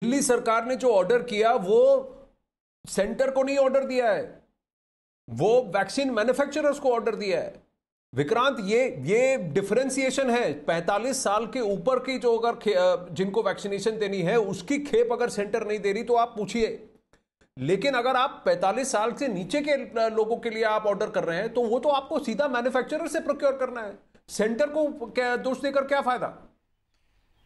दिल्ली सरकार ने जो ऑर्डर किया वो सेंटर को नहीं ऑर्डर दिया है, वो वैक्सीन मैन्युफैक्चरर्स को ऑर्डर दिया है। विक्रांत, ये डिफरेंशिएशन है। 45 साल के ऊपर की जो अगर जिनको वैक्सीनेशन देनी है उसकी खेप अगर सेंटर नहीं दे रही तो आप पूछिए, लेकिन अगर आप 45 साल से नीचे के लोगों के लिए आप ऑर्डर कर रहे हैं तो वो तो आपको सीधा मैन्युफैक्चरर से प्रोक्योर करना है। सेंटर को क्या दोष देकर क्या फायदा?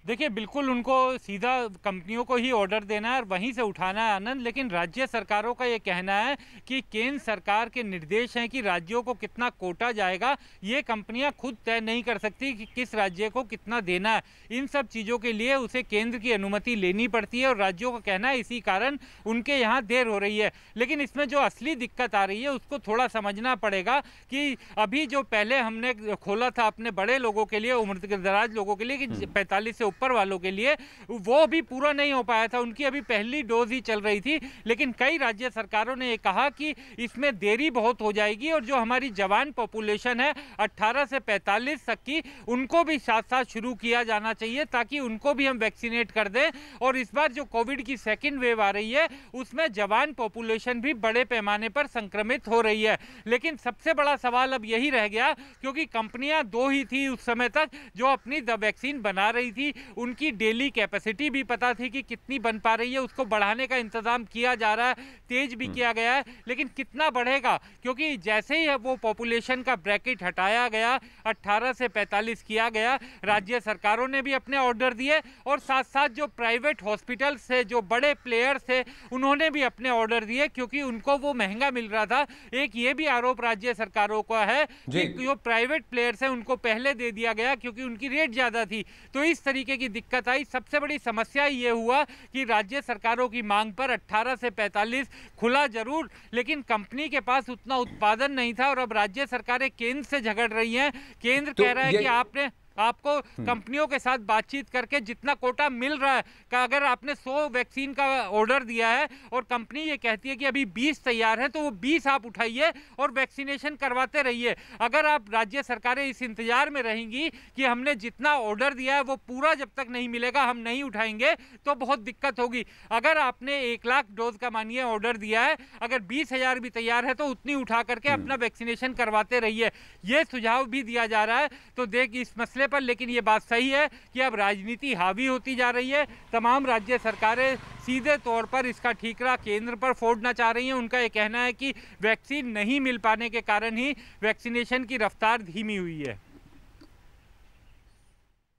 देखिए, बिल्कुल उनको सीधा कंपनियों को ही ऑर्डर देना है और वहीं से उठाना है आनंद। लेकिन राज्य सरकारों का ये कहना है कि केंद्र सरकार के निर्देश हैं कि राज्यों को कितना कोटा जाएगा ये कंपनियां खुद तय नहीं कर सकती कि किस राज्य को कितना देना है। इन सब चीज़ों के लिए उसे केंद्र की अनुमति लेनी पड़ती है और राज्यों का कहना है इसी कारण उनके यहाँ देर हो रही है। लेकिन इसमें जो असली दिक्कत आ रही है उसको थोड़ा समझना पड़ेगा कि अभी जो पहले हमने खोला था अपने बड़े लोगों के लिए, उम्र दराज लोगों के लिए कि 45 से ऊपर वालों के लिए, वो भी पूरा नहीं हो पाया था। उनकी अभी पहली डोज ही चल रही थी। लेकिन कई राज्य सरकारों ने ये कहा कि इसमें देरी बहुत हो जाएगी और जो हमारी जवान पॉपुलेशन है 18 से 45 तक की, उनको भी साथ साथ शुरू किया जाना चाहिए ताकि उनको भी हम वैक्सीनेट कर दें। और इस बार जो कोविड की सेकेंड वेव आ रही है उसमें जवान पॉपुलेशन भी बड़े पैमाने पर संक्रमित हो रही है। लेकिन सबसे बड़ा सवाल अब यही रह गया, क्योंकि कंपनियां दो ही थी उस समय तक जो अपनी वैक्सीन बना रही थी, उनकी डेली कैपेसिटी भी पता थी कि कितनी बन पा रही है, उसको बढ़ाने का इंतजाम किया जा रहा है, तेज भी किया गया है। लेकिन कितना बढ़ेगा, क्योंकि जैसे ही वो पॉपुलेशन का ब्रैकेट हटाया गया, 18 से 45 किया गया, राज्य सरकारों ने भी अपने ऑर्डर दिए और साथ साथ जो प्राइवेट हॉस्पिटल से जो बड़े प्लेयर्स थे उन्होंने भी अपने ऑर्डर दिए, क्योंकि उनको वो महंगा मिल रहा था। एक ये भी आरोप राज्य सरकारों का है कि जो प्राइवेट प्लेयर्स हैं उनको पहले दे दिया गया क्योंकि उनकी रेट ज्यादा थी। तो इस तरीके की दिक्कत आई। सबसे बड़ी समस्या ये हुआ कि राज्य सरकारों की मांग पर 18 से 45 खुला जरूर, लेकिन कंपनी के पास उतना उत्पादन नहीं था और अब राज्य सरकारें केंद्र से झगड़ रही हैं। केंद्र कह रहा है कि आपको कंपनियों के साथ बातचीत करके जितना कोटा मिल रहा है, कि अगर आपने 100 वैक्सीन का ऑर्डर दिया है और कंपनी ये कहती है कि अभी 20 तैयार है, तो वो 20 आप उठाइए और वैक्सीनेशन करवाते रहिए। अगर आप राज्य सरकारें इस इंतजार में रहेंगी कि हमने जितना ऑर्डर दिया है वो पूरा जब तक नहीं मिलेगा हम नहीं उठाएंगे, तो बहुत दिक्कत होगी। अगर आपने 1 लाख डोज का मानिए ऑर्डर दिया है, अगर 20,000 भी तैयार है तो उतनी उठा करके अपना वैक्सीनेशन करवाते रहिए। ये सुझाव भी दिया जा रहा है। तो देख इस मसले पर, लेकिन ये बात सही है कि अब राजनीति हावी होती जा रही है। तमाम राज्य सरकारें सीधे तौर पर इसका ठीकरा केंद्र पर फोड़ना चाह रही हैं। उनका ये कहना है कि वैक्सीन नहीं मिल पाने के कारण ही वैक्सीनेशन की रफ्तार धीमी हुई है।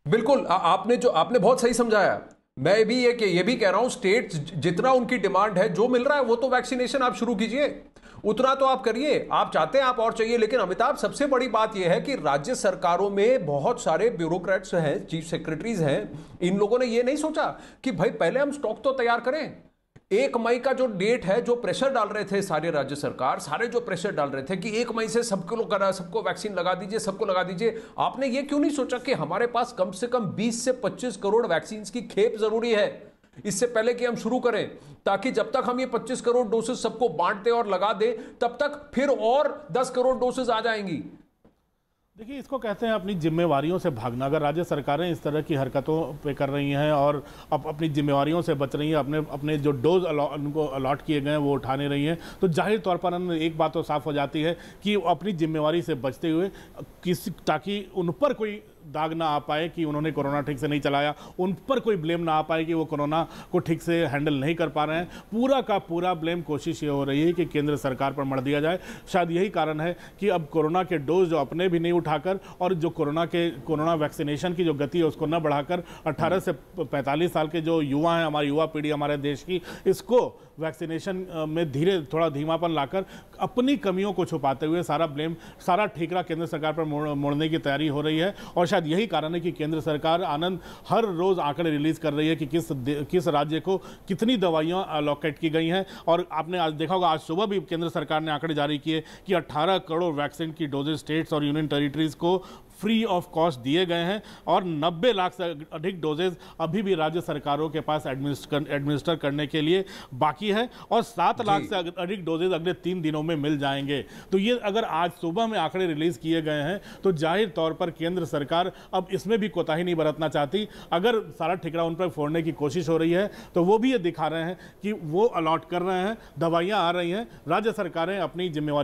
बिल्कुल, आपने बहुत सही समझाया। मैं भी ये भी कह रहा हूं, स्टेट जितना उनकी डिमांड है, जो मिल रहा है वो तो वैक्सीनेशन आप शुरू कीजिए, उतना तो आप करिए। आप चाहते हैं, आप और चाहिए। लेकिन अमिताभ, सबसे बड़ी बात यह है कि राज्य सरकारों में बहुत सारे ब्यूरोक्रेट्स हैं, चीफ सेक्रेटरीज हैं। इन लोगों ने यह नहीं सोचा कि भाई पहले हम स्टॉक तो तैयार करें। 1 मई का जो डेट है, जो प्रेशर डाल रहे थे सारे राज्य सरकार, सारे जो प्रेशर डाल रहे थे कि 1 मई से सबको वैक्सीन लगा दीजिए, सबको लगा दीजिए, आपने ये क्यों नहीं सोचा कि हमारे पास कम से कम 20 से 25 करोड़ वैक्सीन की खेप जरूरी है इससे पहले कि हम शुरू करें, ताकि जब तक हम ये 25 करोड़ डोसेस सबको बांट दें और लगा दें, तब तक फिर और 10 करोड़ डोसेस आ जाएंगी। देखिए, इसको कहते हैं अपनी जिम्मेवारियों से भागना। अगर राज्य सरकारें इस तरह की हरकतों पे कर रही हैं और अपनी जिम्मेवारियों से बच रही हैं, अपने जो डोज उनको अलॉट किए गए हैं वो उठा नहीं रही हैं, तो जाहिर तौर पर एक बात तो साफ हो जाती है कि अपनी जिम्मेवारी से बचते हुए ताकि उन पर कोई दाग ना आ पाए कि उन्होंने कोरोना ठीक से नहीं चलाया, उन पर कोई ब्लेम ना आ पाए कि वो कोरोना को ठीक से हैंडल नहीं कर पा रहे हैं, पूरा का पूरा ब्लेम कोशिश ये हो रही है कि केंद्र सरकार पर मढ़ दिया जाए। शायद यही कारण है कि अब कोरोना के डोज जो अपने भी नहीं उठाकर और जो कोरोना वैक्सीनेशन की जो गति है उसको न बढ़ाकर 18 से 45 साल के जो युवा हैं, हमारी युवा पीढ़ी हमारे देश की, इसको वैक्सीनेशन में थोड़ा धीमापन लाकर अपनी कमियों को छुपाते हुए सारा ठीकरा केंद्र सरकार पर मोड़ने की तैयारी हो रही है। और शायद यही कारण है कि केंद्र सरकार आनंद हर रोज आंकड़े रिलीज कर रही है कि किस राज्य को कितनी दवाइयां अलॉकेट की गई हैं। और आपने आज देखा होगा, आज सुबह भी केंद्र सरकार ने आंकड़े जारी किए कि 18 करोड़ वैक्सीन की डोजेज स्टेट्स और यूनियन टेरिटरीज को फ्री ऑफ कॉस्ट दिए गए हैं और 90 लाख से अधिक डोजेज अभी भी राज्य सरकारों के पास एडमिनिस्टर करने के लिए बाकी है और 7 लाख से अधिक डोजेज अगले 3 दिनों में मिल जाएंगे। तो ये अगर आज सुबह में आंकड़े रिलीज किए गए हैं तो जाहिर तौर पर केंद्र सरकार अब इसमें भी कोताही नहीं बरतना चाहती। अगर सारा ठिकरा उन पर फोड़ने की कोशिश हो रही है तो वो भी ये दिखा रहे हैं कि वो अलॉट कर रहे हैं, दवाइयां आ रही हैं, राज्य सरकारें अपनी जिम्मेवारी